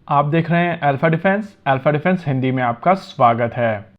आप देख रहे हैं अल्फा डिफेंस हिंदी में आपका स्वागत है।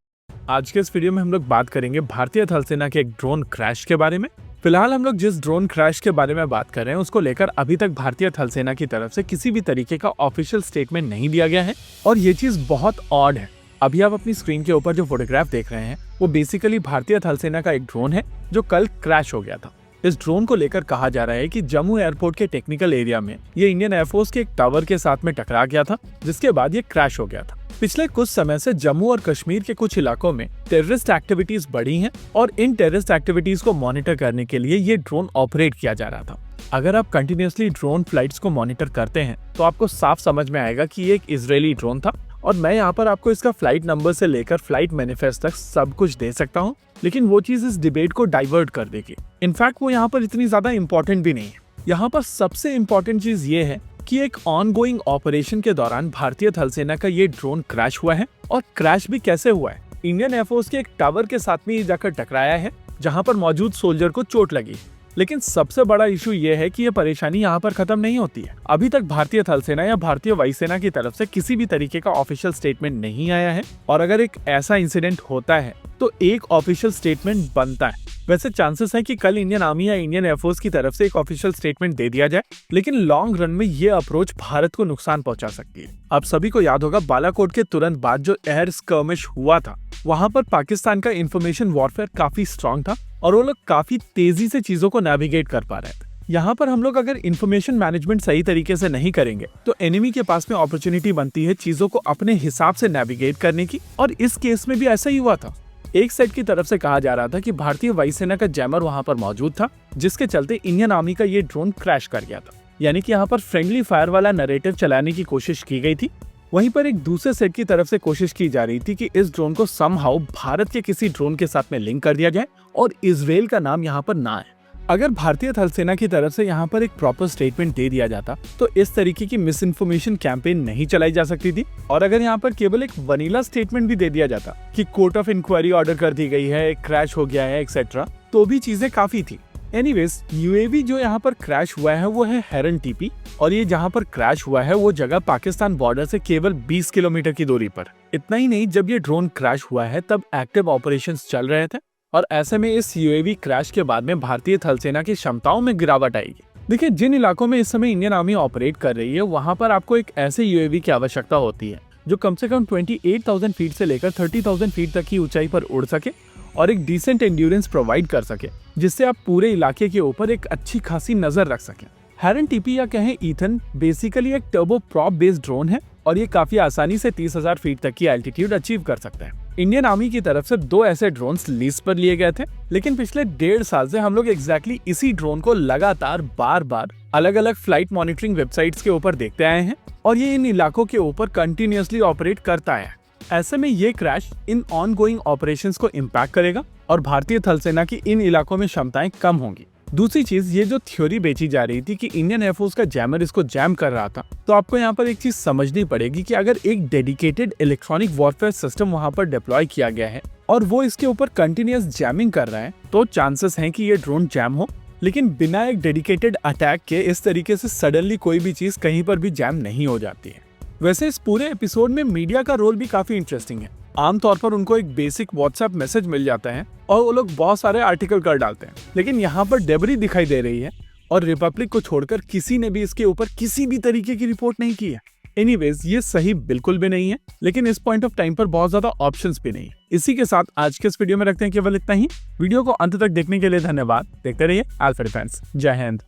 आज के इस वीडियो में हम लोग बात करेंगे भारतीय थल सेना के एक ड्रोन क्रैश के बारे में। फिलहाल हम लोग जिस ड्रोन क्रैश के बारे में बात कर रहे हैं उसको लेकर अभी तक भारतीय थल सेना की तरफ से किसी भी तरीके का ऑफिशियल स्टेटमेंट नहीं दिया गया है और ये चीज बहुत ऑड है। अभी आप अपनी स्क्रीन के ऊपर जो फोटोग्राफ देख रहे हैं वो बेसिकली भारतीय थल सेना का एक ड्रोन है जो कल क्रैश हो गया था। इस ड्रोन को लेकर कहा जा रहा है कि जम्मू एयरपोर्ट के टेक्निकल एरिया में ये इंडियन एयरफोर्स के एक टावर के साथ में टकरा गया था, जिसके बाद ये क्रैश हो गया था। पिछले कुछ समय से जम्मू और कश्मीर के कुछ इलाकों में टेररिस्ट एक्टिविटीज बढ़ी हैं और इन टेररिस्ट एक्टिविटीज को मॉनिटर करने के लिए ये ड्रोन ऑपरेट किया जा रहा था। अगर आप कंटिन्यूअसली ड्रोन फ्लाइट्स को मॉनिटर करते हैं तो आपको साफ समझ में आएगा कि ये एक इजरायली ड्रोन था और मैं यहाँ पर आपको इसका फ्लाइट नंबर से लेकर फ्लाइट मैनिफेस्ट तक सब कुछ दे सकता हूँ, लेकिन वो चीज इस डिबेट को डाइवर्ट कर देगी। इनफैक्ट वो यहाँ पर इतनी ज्यादा इंपॉर्टेंट भी नहीं है। यहाँ पर सबसे इंपॉर्टेंट चीज ये है कि एक ऑनगोइंग ऑपरेशन के दौरान भारतीय थल सेना का ये ड्रोन क्रैश हुआ है और क्रैश भी कैसे हुआ है। इंडियन एयरफोर्स के एक टावर के साथ में ये जाकर टकराया है जहाँ पर मौजूद सोल्जर को चोट लगी। लेकिन सबसे बड़ा इशू ये है कि ये परेशानी यहाँ पर खत्म नहीं होती है। अभी तक भारतीय थल सेना या भारतीय वायुसेना की तरफ से किसी भी तरीके का ऑफिशियल स्टेटमेंट नहीं आया है और अगर एक ऐसा इंसिडेंट होता है तो एक ऑफिशियल स्टेटमेंट बनता है। वैसे चांसेस है कि कल इंडियन आर्मी या इंडियन एयरफोर्स की तरफ से एक ऑफिशियल स्टेटमेंट दे दिया जाए, लेकिन लॉन्ग रन में ये अप्रोच भारत को नुकसान पहुंचा सकती है। अब सभी को याद होगा बालाकोट के तुरंत बाद जो एयर स्कर्मिश हुआ था वहां पर पाकिस्तान का इंफॉर्मेशन वॉरफेयर काफी स्ट्रांग था और वो लोग काफी तेजी से चीजों को नेविगेट कर पा रहे थे। यहाँ पर हम लोग अगर इंफॉर्मेशन मैनेजमेंट सही तरीके से नहीं करेंगे तो एनिमी के पास में अपॉर्चुनिटी बनती है चीजों को अपने हिसाब से नेविगेट करने की, और इस केस में भी ऐसा ही हुआ था। एक साइड की तरफ से कहा जा रहा था कि भारतीय वायुसेना का जैमर वहां पर मौजूद था, जिसके चलते इंडियन आर्मी का ये ड्रोन क्रैश कर गया था। यानी कि यहाँ पर फ्रेंडली फायर वाला नैरेटिव चलाने की कोशिश की गई थी। वहीं पर एक दूसरे सेट की तरफ से कोशिश की जा रही थी कि इस ड्रोन को समहाउ भारत के किसी ड्रोन के साथ में लिंक कर दिया जाए और इजराइल का नाम यहाँ पर ना आए। अगर भारतीय थल सेना की तरफ से यहाँ पर एक प्रॉपर स्टेटमेंट दे दिया जाता तो इस तरीके की मिस इन्फॉर्मेशन कैंपेन नहीं चलाई जा सकती थी, और अगर यहाँ पर केवल एक वनीला स्टेटमेंट भी दे दिया जाता कि कोर्ट ऑफ इंक्वायरी ऑर्डर कर दी गई है, क्रैश हो गया है एक्सेट्रा, तो भी चीजें काफी थी। एनीवेज, यूएवी जो यहाँ पर क्रैश हुआ है वो है हेरन टीपी, और ये जहाँ पर क्रैश हुआ है वो जगह पाकिस्तान बॉर्डर से केवल 20 किलोमीटर की दूरी पर। इतना ही नहीं, जब ये ड्रोन क्रैश हुआ है तब एक्टिव ऑपरेशंस चल रहे थे, और ऐसे में इस यूएवी क्रैश के बाद में भारतीय थल सेना की क्षमताओं में गिरावट आएगी। देखिए, जिन इलाकों में इस समय इंडियन आर्मी ऑपरेट कर रही है वहां पर आपको एक ऐसे यूएवी की आवश्यकता होती है जो कम से कम 28,000 फीट से लेकर 30,000 फीट तक की ऊंचाई पर उड़ सके और एक डिसेंट एंड्योरेंस प्रोवाइड कर सके, जिससे आप पूरे इलाके के ऊपर एक अच्छी खासी नजर रख सकें। हेरन टीपी या कहें ईथन बेसिकली एक टर्बो प्रॉप बेस्ड ड्रोन है और ये काफी आसानी से 30,000 फीट तक की एल्टीट्यूड अचीव कर सकता है। इंडियन आर्मी की तरफ से 2 ऐसे ड्रोन्स लीज पर लिए गए थे, लेकिन पिछले 1.5 साल से हम लोग एग्जैक्टली इसी ड्रोन को लगातार बार बार अलग अलग फ्लाइट मॉनिटरिंग वेबसाइट्स के ऊपर देखते आए हैं और ये इन इलाकों के ऊपर कंटिन्यूअसली ऑपरेट करता है। ऐसे में ये क्रैश इन ऑनगोइंग ऑपरेशंस को इम्पैक्ट करेगा और भारतीय थल सेना की इन इलाकों में क्षमताएं कम होंगी। दूसरी चीज, ये जो थ्योरी बेची जा रही थी कि इंडियन एयरफोर्स का जैमर इसको जैम कर रहा था, तो आपको यहाँ पर एक चीज समझनी पड़ेगी कि अगर एक डेडिकेटेड इलेक्ट्रॉनिक वॉरफेयर सिस्टम वहां पर डिप्लॉय किया गया है और वो इसके ऊपर कंटिन्यूअस जैमिंग कर रहा है तो चांसेस हैं कि ये ड्रोन जैम हो। लेकिन बिना एक डेडिकेटेड अटैक के इस तरीके से सडनली कोई भी चीज कहीं पर भी जैम नहीं हो जाती है। वैसे इस पूरे एपिसोड में मीडिया का रोल भी काफी इंटरेस्टिंग है। आमतौर पर उनको एक बेसिक व्हाट्सएप मैसेज मिल जाता है और वो लोग बहुत सारे आर्टिकल कर डालते हैं, लेकिन यहाँ पर डेबरी दिखाई दे रही है और रिपब्लिक को छोड़कर किसी ने भी इसके ऊपर किसी भी तरीके की रिपोर्ट नहीं की है। एनीवेज, ये सही बिल्कुल भी नहीं है, लेकिन इस पॉइंट ऑफ टाइम पर बहुत ज्यादा ऑप्शंस भी नहीं है। इसी के साथ आज के इस वीडियो में रखते हैं केवल इतना ही। वीडियो को अंत तक देखने के लिए धन्यवाद। देखते रहिए अल्फा डिफेंस। जय हिंद।